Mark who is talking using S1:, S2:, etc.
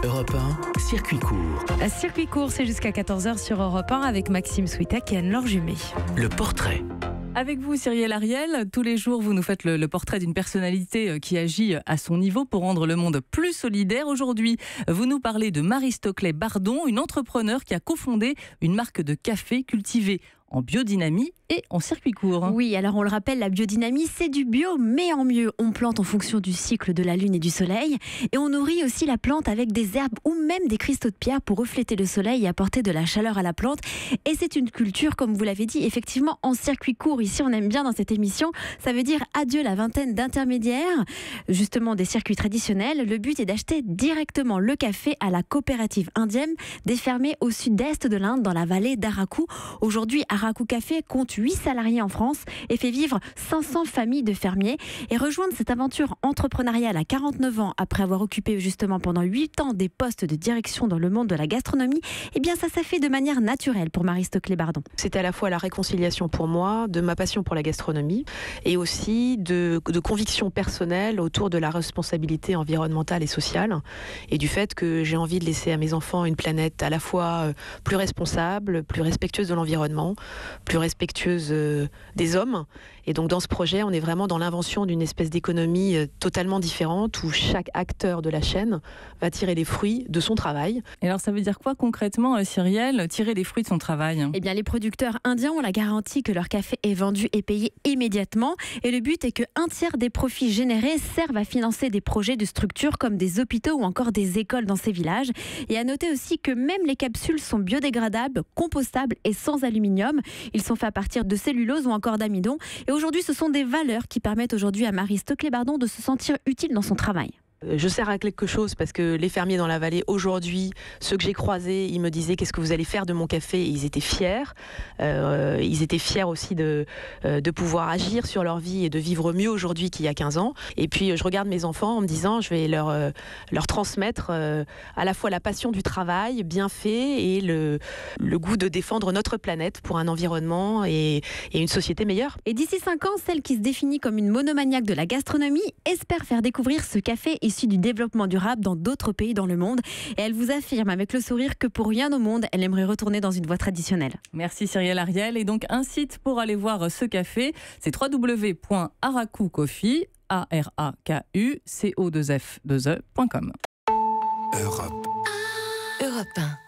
S1: Europe 1, circuit court.
S2: Circuit court, c'est jusqu'à 14h sur Europe 1 avec Maxime Switek et Anne-Laure Jumet.
S1: Le portrait.
S2: Avec vous, Cyrielle Ariel, tous les jours, vous nous faites le portrait d'une personnalité qui agit à son niveau pour rendre le monde plus solidaire. Aujourd'hui, vous nous parlez de Marie-Stocley Bardon, une entrepreneure qui a cofondé une marque de café cultivée en biodynamie et en circuit court.
S3: Oui, alors on le rappelle, la biodynamie, c'est du bio, mais en mieux. On plante en fonction du cycle de la lune et du soleil. Et on nourrit aussi la plante avec des herbes ou même des cristaux de pierre pour refléter le soleil et apporter de la chaleur à la plante. Et c'est une culture, comme vous l'avez dit, effectivement en circuit court. Ici, on aime bien dans cette émission. Ça veut dire adieu la vingtaine d'intermédiaires, justement des circuits traditionnels. Le but est d'acheter directement le café à la coopérative indienne des fermiers au sud-est de l'Inde, dans la vallée d'Araku. Aujourd'hui, Araku Café compte 8 salariés en France et fait vivre 500 familles de fermiers. Et rejoindre cette aventure entrepreneuriale à 49 ans, après avoir occupé justement pendant 8 ans des postes de direction dans le monde de la gastronomie, eh bien ça s'est fait de manière naturelle pour Marie-Stocley Bardon.
S4: C'était à la fois la réconciliation pour moi de ma passion pour la gastronomie et aussi de convictions personnelles autour de la responsabilité environnementale et sociale et du fait que j'ai envie de laisser à mes enfants une planète à la fois plus responsable, plus respectueuse de l'environnement, plus respectueuse des hommes. Et donc dans ce projet, on est vraiment dans l'invention d'une espèce d'économie totalement différente où chaque acteur de la chaîne va tirer les fruits de son travail.
S2: Et alors ça veut dire quoi concrètement, Cyrielle, tirer les fruits de son travail ?
S3: Eh bien les producteurs indiens ont la garantie que leur café est vendu et payé immédiatement. Et le but est que 1/3 des profits générés servent à financer des projets de structures comme des hôpitaux ou encore des écoles dans ces villages. Et à noter aussi que même les capsules sont biodégradables, compostables et sans aluminium. Ils sont faits à partir de cellulose ou encore d'amidon. Et aujourd'hui, ce sont des valeurs qui permettent aujourd'hui à Marie-Stocley Bardon de se sentir utile dans son travail.
S4: Je sers à quelque chose parce que les fermiers dans la vallée, aujourd'hui, ceux que j'ai croisés, ils me disaient qu'est-ce que vous allez faire de mon café et ils étaient fiers. Ils étaient fiers aussi de pouvoir agir sur leur vie et de vivre mieux aujourd'hui qu'il y a 15 ans. Et puis je regarde mes enfants en me disant je vais leur transmettre à la fois la passion du travail bien fait et le goût de défendre notre planète pour un environnement et une société meilleure.
S3: Et d'ici 5 ans, celle qui se définit comme une monomaniaque de la gastronomie espère faire découvrir ce café issu du développement durable dans d'autres pays dans le monde. Et elle vous affirme avec le sourire que pour rien au monde, elle aimerait retourner dans une voie traditionnelle.
S2: Merci Cyrielle Ariel. Et donc un site pour aller voir ce café, c'est www.arakucoffee, ARAKUCO2F2E.com.
S1: Europe 1.